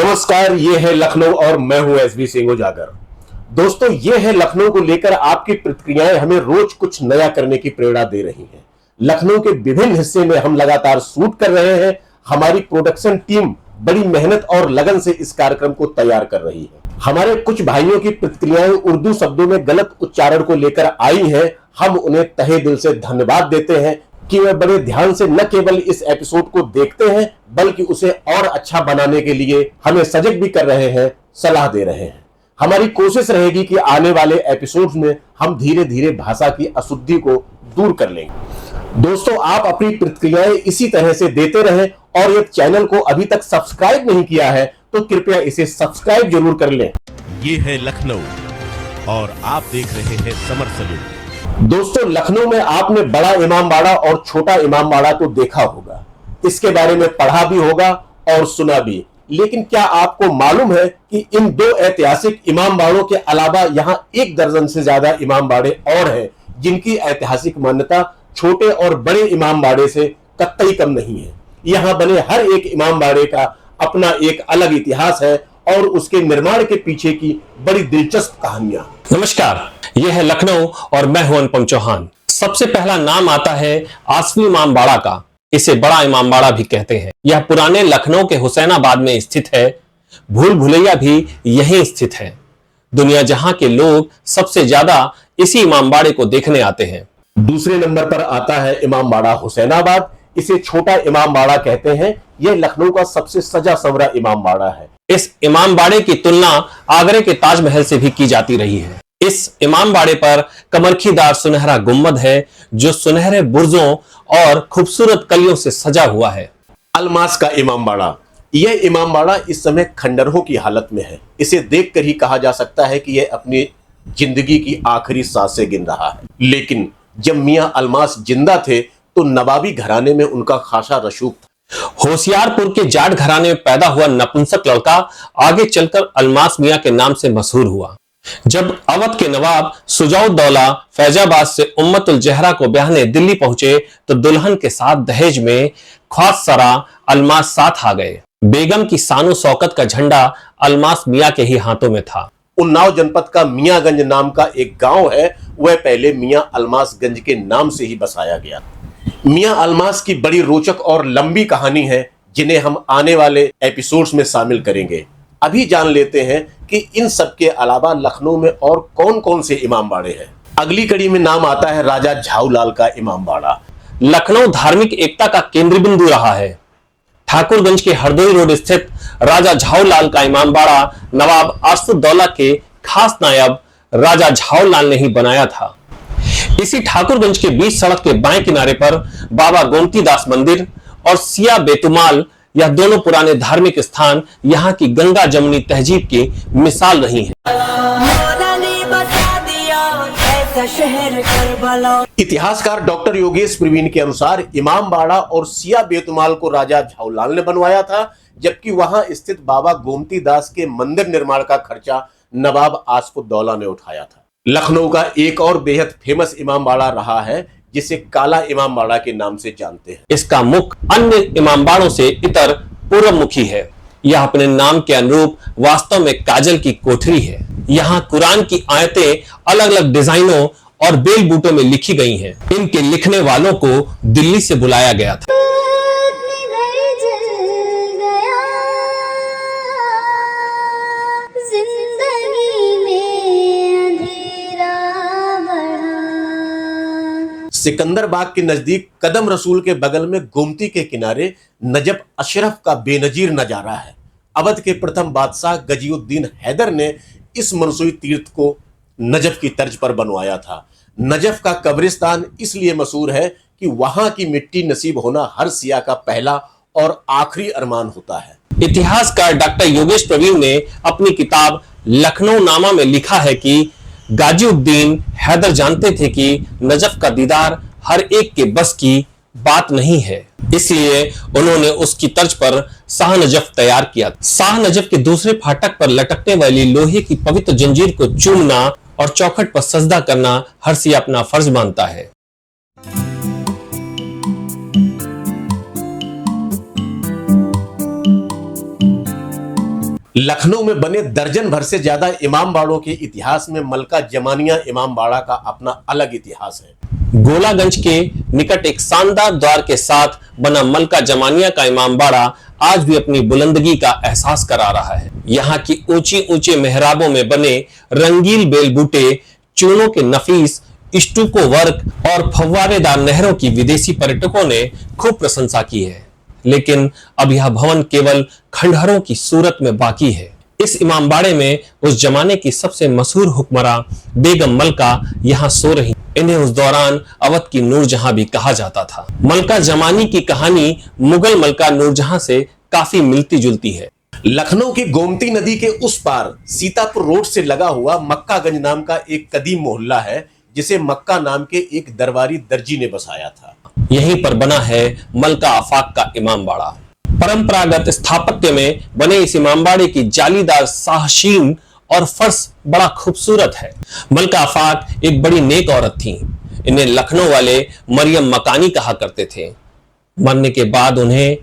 नमस्कार, ये है लखनऊ और मैं हूं एसबी सिंह उजागर। दोस्तों, ये है लखनऊ को लेकर आपकी प्रतिक्रियाएं हमें रोज कुछ नया करने की प्रेरणा दे रही हैं। लखनऊ के विभिन्न हिस्से में हम लगातार शूट कर रहे हैं। हमारी प्रोडक्शन टीम बड़ी मेहनत और लगन से इस कार्यक्रम को तैयार कर रही है। हमारे कुछ भाइयों की प्रतिक्रियाएं उर्दू शब्दों में गलत उच्चारण को लेकर आई हैं। हम उन्हें तहे दिल से धन्यवाद देते हैं कि वे बड़े ध्यान से न केवल इस एपिसोड को देखते हैं बल्कि उसे और अच्छा बनाने के लिए हमें सजग भी कर रहे हैं, सलाह दे रहे हैं। हमारी कोशिश रहेगी कि आने वाले एपिसोड्स में हम धीरे धीरे भाषा की अशुद्धि को दूर कर लेंगे। दोस्तों, आप अपनी प्रतिक्रियाएं इसी तरह से देते रहें और यदि चैनल को अभी तक सब्सक्राइब नहीं किया है तो कृपया इसे सब्सक्राइब जरूर कर लें। ये है लखनऊ और आप देख रहे हैं समर सलून। दोस्तों, लखनऊ में आपने बड़ा इमामबाड़ा और छोटा इमामबाड़ा तो देखा होगा, इसके बारे में पढ़ा भी होगा और सुना भी। लेकिन क्या आपको मालूम है कि इन दो ऐतिहासिक इमामबाड़ों के अलावा यहां 1 दर्जन से ज्यादा इमामबाड़े और हैं जिनकी ऐतिहासिक मान्यता छोटे और बड़े इमामबाड़े से कतई कम नहीं है। यहां बने हर एक इमामबाड़े का अपना एक अलग इतिहास है और उसके निर्माण के पीछे की बड़ी दिलचस्प कहानियां। नमस्कार, यह है लखनऊ और मैं हूं अनुपम चौहान। सबसे पहला नाम आता है आसफी इमामबाड़ा का। इसे बड़ा इमामबाड़ा भी कहते हैं। यह पुराने लखनऊ के हुसैनाबाद में स्थित है। भूल भुलैया भी यहीं स्थित है। दुनिया जहां के लोग सबसे ज्यादा इसी इमामबाड़े को देखने आते हैं। दूसरे नंबर पर आता है इमामबाड़ा हुसैनाबाद। इसे छोटा इमामबाड़ा कहते हैं। यह लखनऊ का सबसे सजा संवरा इमामबाड़ा है। इस इमामबाड़े की तुलना आगरे के ताजमहल से भी की जाती रही है। इस इमामबाड़े पर कमरखीदार सुनहरा गुम्बद है जो सुनहरे बुर्जों और खूबसूरत कलियों से सजा हुआ है। अलमास का इमामबाड़ा। यह इमामबाड़ा इस समय खंडहरों की हालत में है। इसे देखकर ही कहा जा सकता है कि यह अपनी जिंदगी की आखिरी सांसें गिन रहा है। लेकिन जब मियां अलमास जिंदा थे तो नवाबी घराने में उनका खासा रसूख था। होशियारपुर के जाट घराने में पैदा हुआ नपुंसक लड़का आगे चलकर अलमास मियां के नाम से मशहूर हुआ। जब अवध के नवाब सुजाउद्दौला फैजाबाद से उम्मतुल जहरा को ब्याहने दिल्ली पहुंचे तो दुल्हन के साथ दहेज में ख्वास सरा अलमास साथ आ गए। बेगम की सानो शौकत का झंडा अलमास मियां के ही हाथों में था। उन्नाव जनपद का मियागंज नाम का एक गांव है, वह पहले मियां अलमासगंज के नाम से ही बसाया गया। मियां अलमास की बड़ी रोचक और लंबी कहानी है जिन्हें हम आने वाले एपिसोड्स में शामिल करेंगे। अभी जान लेते हैं कि इन सब के अलावा लखनऊ में और कौन कौन से इमामबाड़े हैं। अगली कड़ी में नाम आता है राजा झाऊलाल का इमामबाड़ा। लखनऊ धार्मिक एकता का केंद्र बिंदु रहा है। ठाकुरगंज के हरदोई रोड स्थित राजा झाऊलाल का इमामबाड़ा नवाब आसफुद्दौला के खास नायब राजा झाऊलाल ने ही बनाया था। इसी ठाकुरगंज के बीच सड़क के बाएं किनारे पर बाबा गोमतीदास मंदिर और सिया बेतुमाल, यह दोनों पुराने धार्मिक स्थान यहाँ की गंगा जमुनी तहजीब की मिसाल रही हैं। इतिहासकार डॉक्टर योगेश प्रवीण के अनुसार इमामबाड़ा और सिया बेतुमाल को राजा झाऊलाल ने बनवाया था, जबकि वहां स्थित बाबा गोमतीदास के मंदिर निर्माण का खर्चा नवाब आसफुद्दौला ने उठाया था। लखनऊ का एक और बेहद फेमस इमामबाड़ा रहा है जिसे काला इमामबाड़ा के नाम से जानते हैं। इसका मुख अन्य इमामबाड़ों से इतर पूर्वमुखी है। यह अपने नाम के अनुरूप वास्तव में काजल की कोठरी है। यहाँ कुरान की आयतें अलग अलग डिजाइनों और बेल बूटों में लिखी गई हैं। इनके लिखने वालों को दिल्ली से बुलाया गया था। सिकंदर बाग के नजदीक कदम रसूल के बगल में गोमती के किनारे नजफ अशरफ का बेनजीर नजारा है। अवध के प्रथम बादशाह गजीउद्दीन हैदर ने इस मनसूई तीर्थ को नजफ की तर्ज पर बनवाया था। नजफ का कब्रिस्तान इसलिए मशहूर है कि वहां की मिट्टी नसीब होना हर सिया का पहला और आखिरी अरमान होता है। इतिहासकार डॉक्टर योगेश प्रवीण ने अपनी किताब लखनऊ नामा में लिखा है कि गाजीउद्दीन हैदर जानते थे कि नजफ का दीदार हर एक के बस की बात नहीं है, इसलिए उन्होंने उसकी तर्ज पर शाह नजफ तैयार किया। शाह नजफ के दूसरे फाटक पर लटकने वाली लोहे की पवित्र जंजीर को चूमना और चौखट पर सजदा करना हर सिया अपना फर्ज मानता है। लखनऊ में बने दर्जन भर से ज्यादा इमाम बाड़ों के इतिहास में मलका जमानिया इमाम बाड़ा का अपना अलग इतिहास है। गोलागंज के निकट एक शानदार द्वार के साथ बना मलका जमानिया का इमाम बाड़ा आज भी अपनी बुलंदगी का एहसास करा रहा है। यहाँ की ऊंची ऊंचे मेहराबों में बने रंगील बेल बूटे, चूनों के नफीस स्टूको वर्क और फव्वारेदार नहरों की विदेशी पर्यटकों ने खूब प्रशंसा की है, लेकिन अब यह भवन केवल खंडहरों की सूरत में बाकी है। इस इमामबाड़े में उस जमाने की सबसे मशहूर हुक्मरां बेगम मलका यहाँ सो रही। इन्हें उस दौरान अवध की नूरजहां भी कहा जाता था। मलका जमानी की कहानी मुगल मलका नूरजहां से काफी मिलती जुलती है। लखनऊ की गोमती नदी के उस पार सीतापुर रोड से लगा हुआ मक्कागंज नाम का एक कदीम मोहल्ला है, जिसे मक्का नाम के एक दरबारी दर्जी ने बसाया था। यहीं पर बना है मलका आफाक का इमामबाड़ा। परंपरागत स्थापत्य में बने इस इमामबाड़े की जालीदार शाहशीन और फर्श बड़ा खूबसूरत है। मलका आफाक एक बड़ी नेक औरत थी। इन्हें लखनऊ वाले मरियम मकानी कहा करते थे। मरने के बाद उन्हें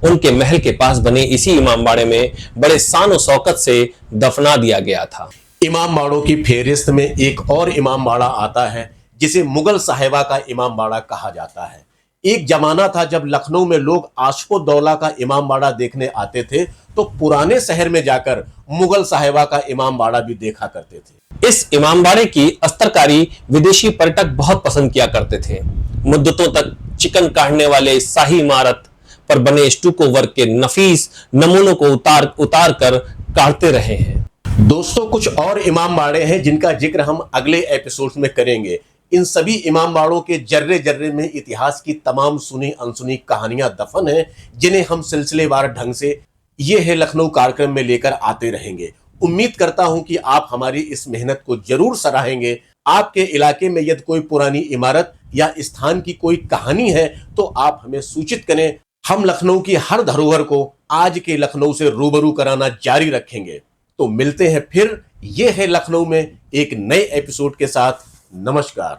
उनके महल के पास बने इसी इमामबाड़े में बड़े शान और शौकत से दफना दिया गया था। इमाम बाड़ों की फेहरिस्त में एक और इमाम बाड़ा आता है, जिसे मुगल साहिबा का इमाम बाड़ा कहा जाता है। एक जमाना था जब लखनऊ में लोग आशको दौला का इमाम बाड़ा देखने आते थे, तो पुराने शहर में जाकर मुगल साहिबा का इमाम बाड़ा भी देखा करते थे। इस इमामबाड़े की अस्तरकारी विदेशी पर्यटक बहुत पसंद किया करते थे। मुद्दतों तक चिकन काटने वाले इस शाही इमारत पर बने स्टूको वर्क के नफीस नमूनों को उतार कर काटते रहे हैं। दोस्तों, कुछ और इमाम बाड़े हैं जिनका जिक्र हम अगले एपिसोड्स में करेंगे। इन सभी इमाम बाड़ों के जर्रे जर्रे में इतिहास की तमाम सुनी अनसुनी कहानियां दफन हैं, जिन्हें हम सिलसिलेवार ढंग से ये है लखनऊ कार्यक्रम में लेकर आते रहेंगे। उम्मीद करता हूं कि आप हमारी इस मेहनत को जरूर सराहेंगे। आपके इलाके में यदि कोई पुरानी इमारत या स्थान की कोई कहानी है तो आप हमें सूचित करें। हम लखनऊ की हर धरोहर को आज के लखनऊ से रूबरू कराना जारी रखेंगे। तो मिलते हैं फिर ये है लखनऊ में एक नए एपिसोड के साथ। नमस्कार।